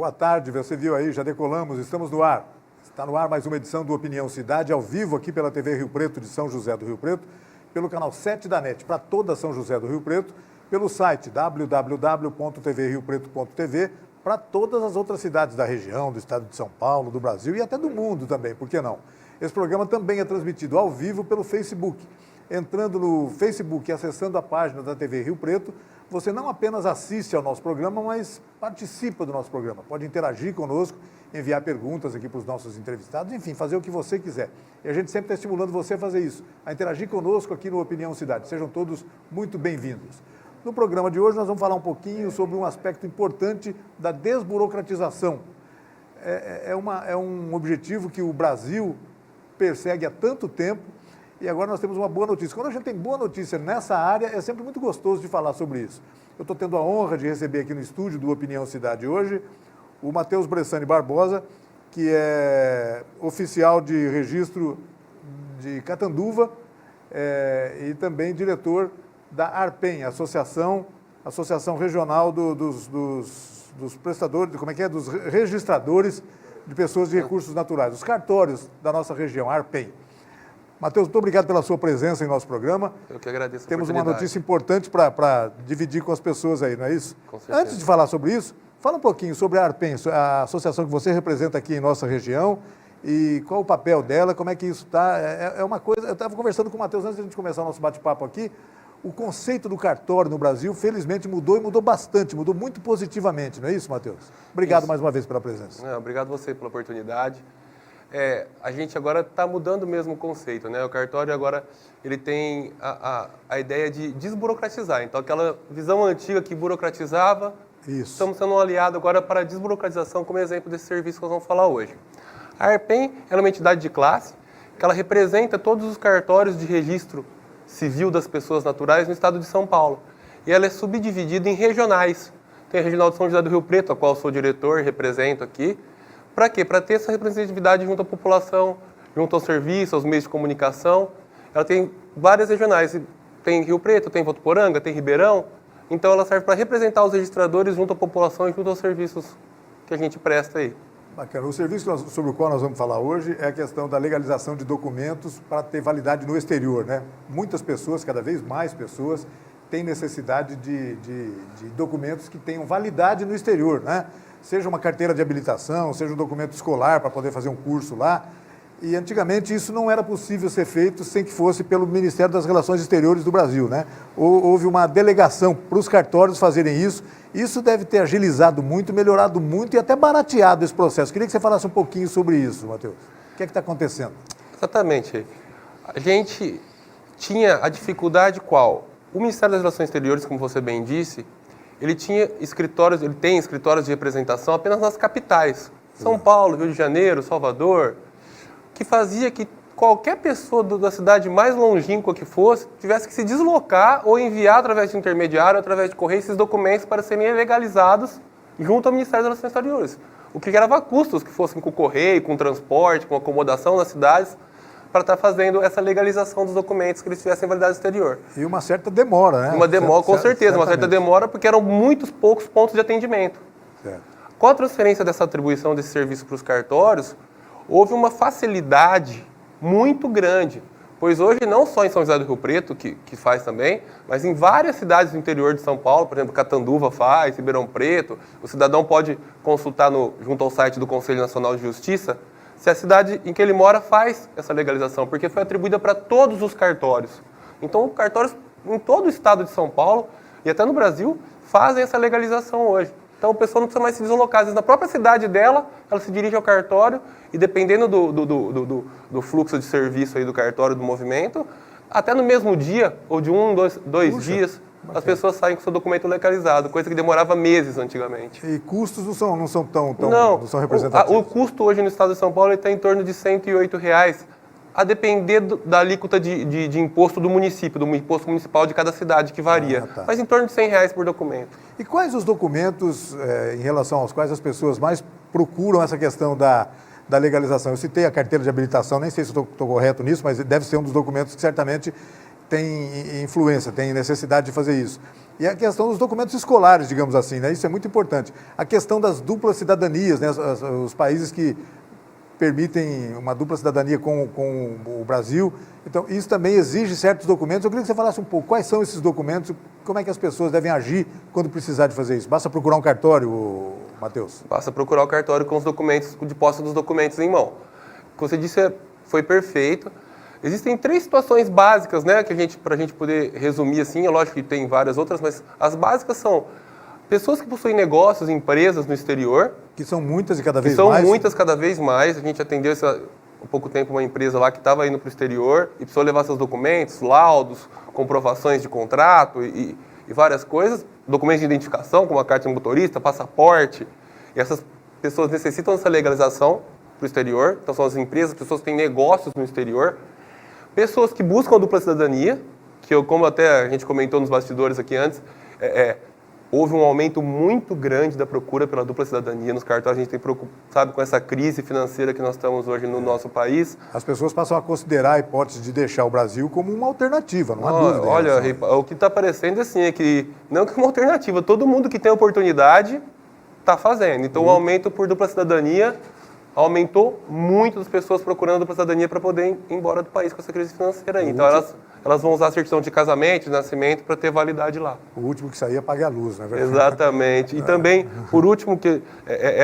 Boa tarde, você viu aí, já decolamos, estamos no ar. Está no ar mais uma edição do Opinião Cidade, ao vivo aqui pela TV Rio Preto de São José do Rio Preto, pelo canal 7 da NET, para toda São José do Rio Preto, pelo site www.tvriopreto.tv, para todas as outras cidades da região, do estado de São Paulo, do Brasil e até do mundo também, por que não? Esse programa também é transmitido ao vivo pelo Facebook. Entrando no Facebook e acessando a página da TV Rio Preto, você não apenas assiste ao nosso programa, mas participa do nosso programa. Pode interagir conosco, enviar perguntas aqui para os nossos entrevistados, enfim, fazer o que você quiser. E a gente sempre está estimulando você a fazer isso, a interagir conosco aqui no Opinião Cidade. Sejam todos muito bem-vindos. No programa de hoje nós vamos falar um pouquinho sobre um aspecto importante da desburocratização. É um objetivo que o Brasil persegue há tanto tempo. E agora nós temos uma boa notícia. Quando a gente tem boa notícia nessa área, é sempre muito gostoso de falar sobre isso. Eu estou tendo a honra de receber aqui no estúdio do Opinião Cidade hoje o Matheus Bressani Barbosa, que é oficial de registro de Catanduva e também diretor da ARPEM, Associação Regional dos Prestadores, dos registradores de pessoas de recursos naturais, os cartórios da nossa região, a ARPEM. Matheus, muito obrigado pela sua presença em nosso programa. Eu que agradeço a Temos uma notícia importante para dividir com as pessoas aí, não é isso? Com certeza. Antes de falar sobre isso, fala um pouquinho sobre a ARPEM, a associação que você representa aqui em nossa região, e qual o papel dela, como é que isso está. É uma coisa, eu estava conversando com o Matheus antes de a gente começar o nosso bate-papo aqui, o conceito do cartório no Brasil, felizmente, mudou e mudou bastante, mudou muito positivamente, não é isso, Matheus? Obrigado mais uma vez pela presença. Obrigado você pela oportunidade. A gente agora está mudando mesmo o conceito, né? O cartório agora ele tem a ideia de desburocratizar. Então, aquela visão antiga que burocratizava, estamos sendo um aliado agora para a desburocratização, como exemplo desse serviço que nós vamos falar hoje. A ARPEM é uma entidade de classe que ela representa todos os cartórios de registro civil das pessoas naturais no estado de São Paulo. E ela é subdividida em regionais. Tem a Regional de São José do Rio Preto, a qual eu sou diretor e represento aqui. Para quê? Para ter essa representatividade junto à população, junto ao serviço, aos meios de comunicação. Ela tem várias regionais. Tem Rio Preto, tem Votuporanga, tem Ribeirão. Então ela serve para representar os registradores junto à população e junto aos serviços que a gente presta aí. Bacana. O serviço sobre o qual nós vamos falar hoje é a questão da legalização de documentos para ter validade no exterior, né? Muitas pessoas, cada vez mais pessoas, têm necessidade de documentos que tenham validade no exterior, né? Seja uma carteira de habilitação, seja um documento escolar para poder fazer um curso lá. E antigamente isso não era possível ser feito sem que fosse pelo Ministério das Relações Exteriores do Brasil, né? Houve uma delegação para os cartórios fazerem isso. Isso deve ter agilizado muito, melhorado muito e até barateado esse processo. Queria que você falasse um pouquinho sobre isso, Matheus. O que é que está acontecendo? Exatamente. A gente tinha a dificuldade qual? O Ministério das Relações Exteriores, como você bem disse, ele tem escritórios de representação apenas nas capitais. São Paulo, Rio de Janeiro, Salvador, que fazia que qualquer pessoa da cidade mais longínqua que fosse, tivesse que se deslocar ou enviar através de intermediário, através de correio, esses documentos para serem legalizados junto ao Ministério das Relações Exteriores. O que gerava custos que fossem com correio, com transporte, com acomodação nas cidades, para estar fazendo essa legalização dos documentos que eles tivessem validade exterior. E uma certa demora, né? Uma demora, com certeza, uma certa demora, porque eram muitos poucos pontos de atendimento. Certo. Com a transferência dessa atribuição desse serviço para os cartórios, houve uma facilidade muito grande, pois hoje não só em São José do Rio Preto, que faz também, mas em várias cidades do interior de São Paulo, por exemplo, Catanduva faz, Ribeirão Preto, o cidadão pode consultar junto ao site do Conselho Nacional de Justiça, se a cidade em que ele mora faz essa legalização, porque foi atribuída para todos os cartórios. Então, cartórios em todo o estado de São Paulo e até no Brasil fazem essa legalização hoje. Então, a pessoa não precisa mais se deslocar. Às vezes, na própria cidade dela, ela se dirige ao cartório e, dependendo do fluxo de serviço aí do cartório, do movimento, até no mesmo dia, ou de dois dias, as pessoas saem com seu documento legalizado, coisa que demorava meses antigamente. E custos não são não são representativos? O custo hoje no estado de São Paulo está em torno de R$ 108, a depender da alíquota de imposto do município, do imposto municipal de cada cidade, que varia. Tá. Mas em torno de R$ 100 por documento. E quais os documentos em relação aos quais as pessoas mais procuram essa questão da legalização? Eu citei a carteira de habilitação, nem sei se estou correto nisso, mas deve ser um dos documentos que certamente tem influência, tem necessidade de fazer isso. E a questão dos documentos escolares, digamos assim, né? Isso é muito importante. A questão das duplas cidadanias, né? Os países que permitem uma dupla cidadania com o Brasil. Então, isso também exige certos documentos. Eu queria que você falasse um pouco quais são esses documentos, como é que as pessoas devem agir quando precisar de fazer isso. Basta procurar um cartório, Matheus? Basta procurar o cartório com os documentos, de posse dos documentos em mão. O que você disse foi perfeito. Existem 3 situações básicas, né, para a gente poder resumir assim. É lógico que tem várias outras, mas as básicas são pessoas que possuem negócios, empresas no exterior. Que são muitas e cada vez mais. São muitas cada vez mais. A gente atendeu há pouco tempo uma empresa lá que estava indo para o exterior e precisou levar seus documentos, laudos, comprovações de contrato e várias coisas. Documentos de identificação, como a carta de motorista, passaporte. E essas pessoas necessitam dessa legalização para o exterior. Então são as empresas, pessoas que têm negócios no exterior. Pessoas que buscam a dupla cidadania, como até a gente comentou nos bastidores aqui antes, houve um aumento muito grande da procura pela dupla cidadania nos cartórios. A gente tem preocupado com essa crise financeira que nós estamos hoje no nosso país. As pessoas passam a considerar a hipótese de deixar o Brasil como uma alternativa, não há dúvida. Olha, o que está parecendo assim é que, não que uma alternativa, todo mundo que tem oportunidade está fazendo. Então, o aumento por dupla cidadania aumentou muito as pessoas procurando a dupla cidadania para poder ir embora do país com essa crise financeira aí. Então, elas vão usar a certidão de casamento, de nascimento, para ter validade lá. O último que sair apaga a luz, não é verdade? Exatamente. E também, por último,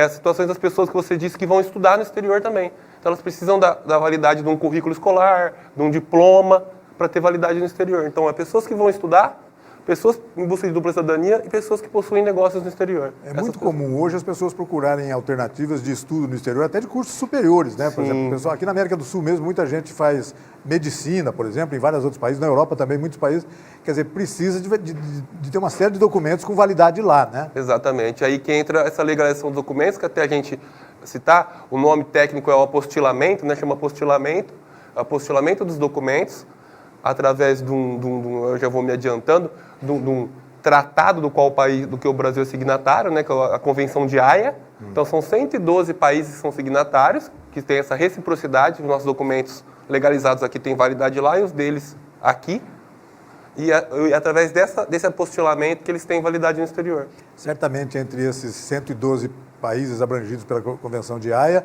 as situações das pessoas que você disse que vão estudar no exterior também. Então, elas precisam da validade de um currículo escolar, de um diploma, para ter validade no exterior. Então, pessoas que vão estudar, pessoas em busca de dupla cidadania e pessoas que possuem negócios no exterior. É muito comum hoje as pessoas procurarem alternativas de estudo no exterior, até de cursos superiores, né? Por exemplo, pessoal, aqui na América do Sul mesmo, muita gente faz medicina, por exemplo, em vários outros países, na Europa também, muitos países, quer dizer, precisa de ter uma série de documentos com validade lá, né? Exatamente. Aí que entra essa legalização dos documentos, que até a gente citar, o nome técnico é o apostilamento, né? Chama apostilamento dos documentos, através de eu já vou me adiantando, de um tratado do que o Brasil é signatário, né, que é a Convenção de Haia. Então, são 112 países que são signatários, que têm essa reciprocidade. Os nossos documentos legalizados aqui têm validade lá e os deles aqui. E através desse apostilamento que eles têm validade no exterior. Certamente, entre esses 112 países abrangidos pela Convenção de Haia,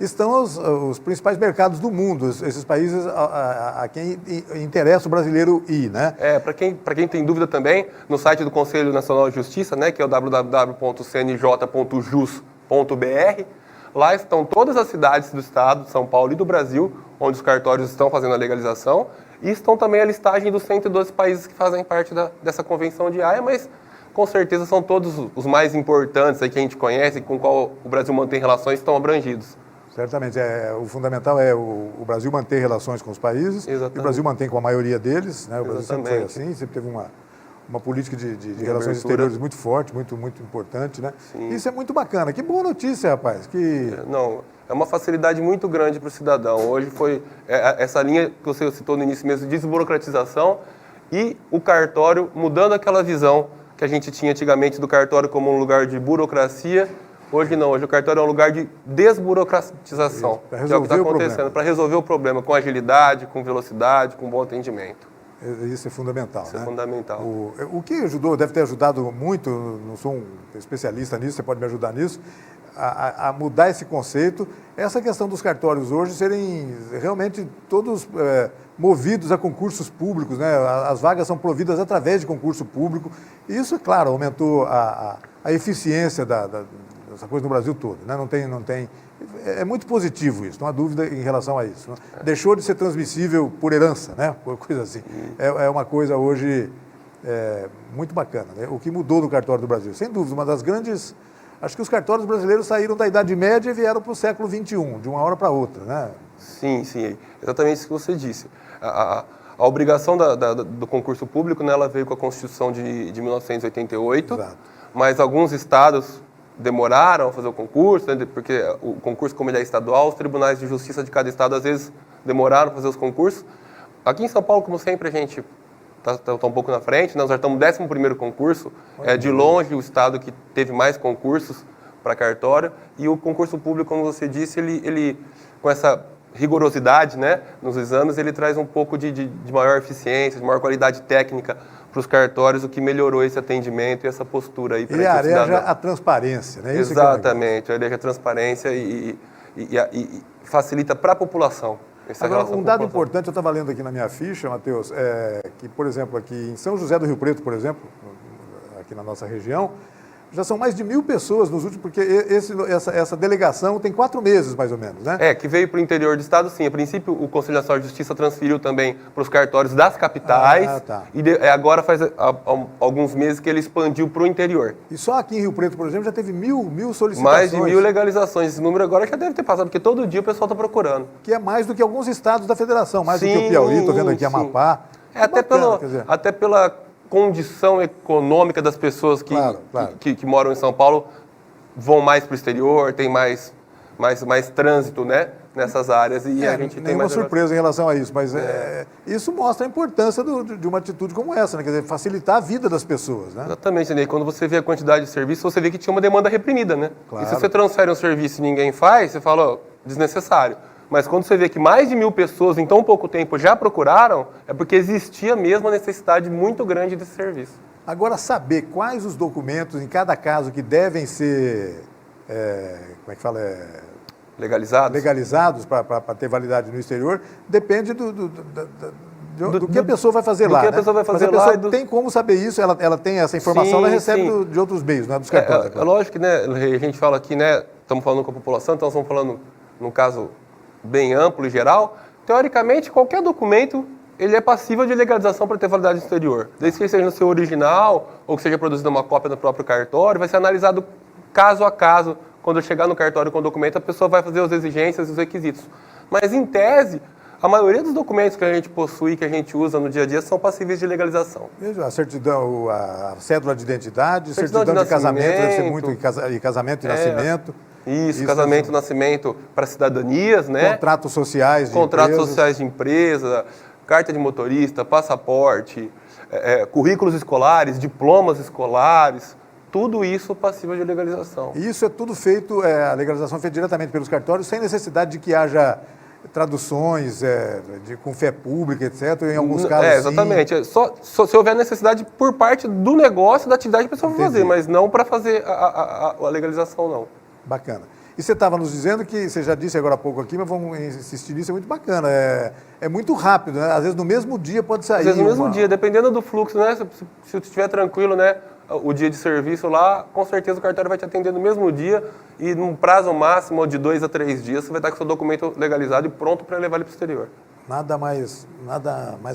estão os principais mercados do mundo, esses países a quem interessa o brasileiro ir, né? Para quem tem dúvida também, no site do Conselho Nacional de Justiça, né, que é o www.cnj.jus.br, lá estão todas as cidades do estado de São Paulo e do Brasil, onde os cartórios estão fazendo a legalização, e estão também a listagem dos 112 países que fazem parte dessa Convenção de Haia, mas com certeza são todos os mais importantes aí que a gente conhece, com o qual o Brasil mantém relações, estão abrangidos. Certamente, o fundamental é o Brasil manter relações com os países. Exatamente. E o Brasil mantém com a maioria deles, né? O Brasil sempre foi assim, sempre teve uma política de relações exteriores muito forte, muito importante, né? Sim. Isso é muito bacana. Que boa notícia, rapaz. É uma facilidade muito grande para o cidadão. Hoje foi essa linha que você citou no início mesmo, de desburocratização e o cartório mudando aquela visão que a gente tinha antigamente do cartório como um lugar de burocracia. Hoje não, hoje o cartório é um lugar de desburocratização, que é o que está acontecendo, para resolver o problema com agilidade, com velocidade, com bom atendimento. Isso é fundamental, Isso é fundamental. O que ajudou, deve ter ajudado muito, não sou um especialista nisso, você pode me ajudar nisso, a mudar esse conceito, essa questão dos cartórios hoje serem realmente todos movidos a concursos públicos, né? As vagas são providas através de concurso público, e isso, é claro, aumentou a eficiência dessa coisa no Brasil todo, né? Não tem, é muito positivo isso, não há dúvida em relação a isso, né? Deixou de ser transmissível por herança, né? Coisa assim. É uma coisa hoje muito bacana, né? O que mudou no cartório do Brasil, sem dúvida, uma das grandes... Acho que os cartórios brasileiros saíram da Idade Média e vieram para o século XXI, de uma hora para outra, né? Sim, exatamente isso que você disse. A obrigação do concurso público, né, ela veio com a Constituição de 1988, exato. Mas alguns estados demoraram a fazer o concurso, né, porque o concurso, como ele é estadual, os tribunais de justiça de cada estado, às vezes, demoraram a fazer os concursos. Aqui em São Paulo, como sempre, a gente está um pouco na frente, nós já estamos no 11º concurso, de longe o estado que teve mais concursos para cartório, e o concurso público, como você disse, ele com essa rigorosidade, né, nos exames, ele traz um pouco de maior eficiência, de maior qualidade técnica para os cartórios, o que melhorou esse atendimento e essa postura aí. Ele areja a transparência, né? Isso exatamente, areja a transparência e facilita para a população. Agora, um dado importante, eu estava lendo aqui na minha ficha, Matheus, que, por exemplo, aqui em São José do Rio Preto, por exemplo, aqui na nossa região, já são mais de 1.000 pessoas nos últimos, porque essa delegação tem 4 meses, mais ou menos, né? Que veio para o interior do estado, sim. A princípio, o Conselho Nacional de Justiça transferiu também para os cartórios das capitais. Tá. E agora faz alguns meses que ele expandiu para o interior. E só aqui em Rio Preto, por exemplo, já teve 1.000 solicitações. Mais de 1.000 legalizações. Esse número agora já deve ter passado, porque todo dia o pessoal está procurando. Que é mais do que alguns estados da federação, mais do que o Piauí, estou vendo aqui Amapá. Até pela condição econômica das pessoas que moram em São Paulo, vão mais para o exterior, tem mais trânsito, né, nessas áreas. E a gente tem nenhuma surpresa em relação a isso, mas isso mostra a importância de uma atitude como essa, né? Quer dizer, facilitar a vida das pessoas, né? Exatamente, né? Quando você vê a quantidade de serviço, você vê que tinha uma demanda reprimida, né? Claro. E se você transfere um serviço e ninguém faz, você fala, desnecessário. Mas quando você vê que mais de 1.000 pessoas em tão pouco tempo já procuraram, é porque existia mesmo a necessidade muito grande desse serviço. Agora, saber quais os documentos em cada caso que devem ser, como é que fala? Legalizados para ter validade no exterior, depende do que a pessoa vai fazer lá. Do que a pessoa vai fazer lá. Mas a pessoa tem como saber isso, ela tem essa informação, ela recebe de outros meios, não é dos cartórios. É lógico que, né, a gente fala aqui, né, estamos falando com a população, então estamos falando num caso bem amplo e geral. Teoricamente, qualquer documento ele é passível de legalização para ter validade no exterior. Desde que ele seja no seu original ou que seja produzida uma cópia no próprio cartório, vai ser analisado caso a caso. Quando chegar no cartório com o documento, a pessoa vai fazer as exigências e os requisitos. Mas, em tese, a maioria dos documentos que a gente possui, que a gente usa no dia a dia, são passíveis de legalização. Veja, a certidão, a cédula de identidade, certidão de casamento, deve ser muito, e casamento e nascimento. Isso, casamento e nascimento para cidadanias, né? Contratos sociais de Contratos sociais de empresa, carta de motorista, passaporte, currículos escolares, diplomas escolares, tudo isso passível de legalização. E isso é tudo feito, a legalização é feita diretamente pelos cartórios, sem necessidade de que haja traduções com fé pública, etc. Em alguns casos, exatamente. Só se houver necessidade por parte do negócio, da atividade que a pessoa vai fazer, mas não para fazer a legalização, não. Bacana. E você estava nos dizendo que, você já disse agora há pouco aqui, mas vamos insistir nisso, é muito bacana. É muito rápido, né? Às vezes no mesmo dia pode sair. Às vezes no mesmo dia, dependendo do fluxo, né? Se estiver tranquilo, né? O dia de serviço lá, com certeza o cartório vai te atender no mesmo dia e num prazo máximo de 2 a 3 dias você vai estar com o seu documento legalizado e pronto para levar ele para o exterior. Nada mais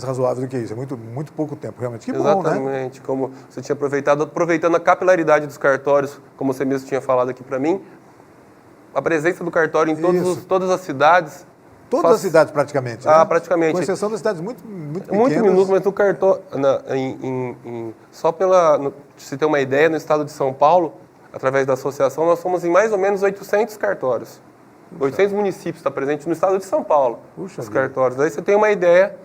razoável do que isso. É muito pouco tempo, realmente. Que bom, né? Exatamente. Como você tinha aproveitando a capilaridade dos cartórios, como você mesmo tinha falado aqui para mim, a presença do cartório em todas as cidades. Todas as cidades, praticamente. Né? Praticamente. Com exceção das cidades muito pequenas. Muito minúsculas, mas no cartório, só se ter uma ideia, no estado de São Paulo, através da associação, nós somos em mais ou menos 800 cartórios. 800 municípios está presente no estado de São Paulo, os cartórios. Aí você tem uma ideia...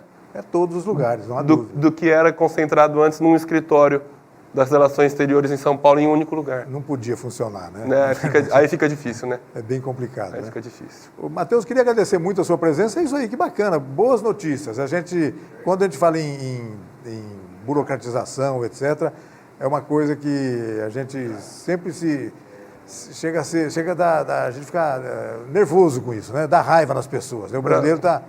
todos os lugares, não há dúvida. Do que era concentrado antes num escritório das relações exteriores em São Paulo em um único lugar. Não podia funcionar, né? Aí fica difícil, né? É bem complicado, Aí fica difícil. Matheus, queria agradecer muito a sua presença. É isso aí, que bacana. Boas notícias. Quando a gente fala em burocratização, etc., é uma coisa que a gente sempre chega a gente ficar nervoso com isso, né? Dá raiva nas pessoas. Né? O brasileiro está...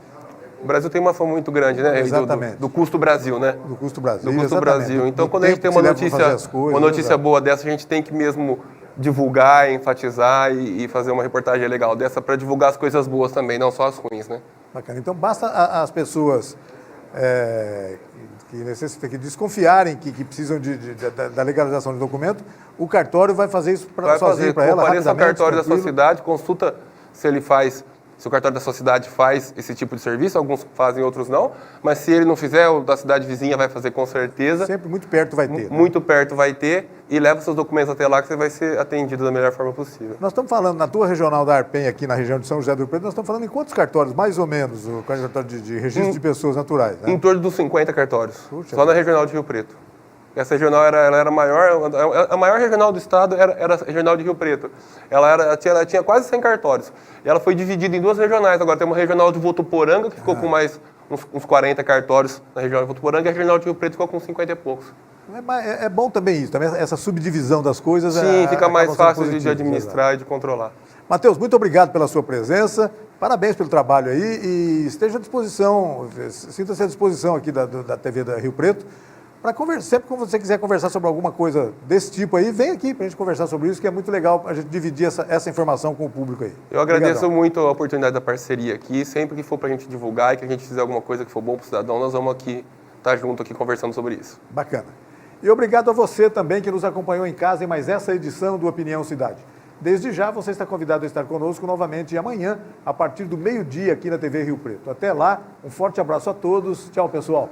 O Brasil tem uma fama muito grande, né? Exatamente. Do custo Brasil, né? Do custo Brasil. Do custo Brasil. Então, quando a gente tem uma notícia boa dessa, a gente tem que mesmo divulgar, enfatizar e fazer uma reportagem legal dessa para divulgar as coisas boas também, não só as ruins, né? Bacana. Então, basta as pessoas que desconfiarem que precisam da legalização de documento, o cartório vai fazer isso sozinho para ela, compareça ao cartório da sua cidade, consulta se o cartório da sua cidade faz esse tipo de serviço, alguns fazem, outros não, mas se ele não fizer, o da cidade vizinha vai fazer com certeza. Sempre muito perto vai ter. Muito perto vai ter, e leva seus documentos até lá que você vai ser atendido da melhor forma possível. Nós estamos falando, na tua regional da Arpen, aqui na região de São José do Rio Preto, nós estamos falando em quantos cartórios, mais ou menos, o cartório de registro de pessoas naturais? Né? Em torno dos 50 cartórios, Puxa, só na regional de Rio Preto. Essa regional ela era maior, a maior regional do estado era a regional de Rio Preto. Ela tinha quase 100 cartórios. E ela foi dividida em 2 regionais. Agora tem uma regional de Votuporanga, que ficou com mais uns 40 cartórios na regional de Votuporanga, e a regional de Rio Preto ficou com 50 e poucos. É bom também isso, também essa subdivisão das coisas. Sim, fica mais fácil de administrar exato. e de controlar. Matheus, muito obrigado pela sua presença, parabéns pelo trabalho aí e esteja à disposição, sinta-se à disposição aqui da TV da Rio Preto, para conversar, sempre que você quiser conversar sobre alguma coisa desse tipo aí, vem aqui para a gente conversar sobre isso, que é muito legal a gente dividir essa informação com o público aí. Eu agradeço Obrigadão. muito a oportunidade da parceria aqui, sempre que for para a gente divulgar e que a gente fizer alguma coisa que for bom para o cidadão, nós vamos aqui estar junto aqui conversando sobre isso. Bacana. E obrigado a você também que nos acompanhou em casa em mais essa edição do Opinião Cidade. Desde já, você está convidado a estar conosco novamente amanhã, a partir do meio-dia aqui na TV Rio Preto. Até lá, um forte abraço a todos. Tchau, pessoal.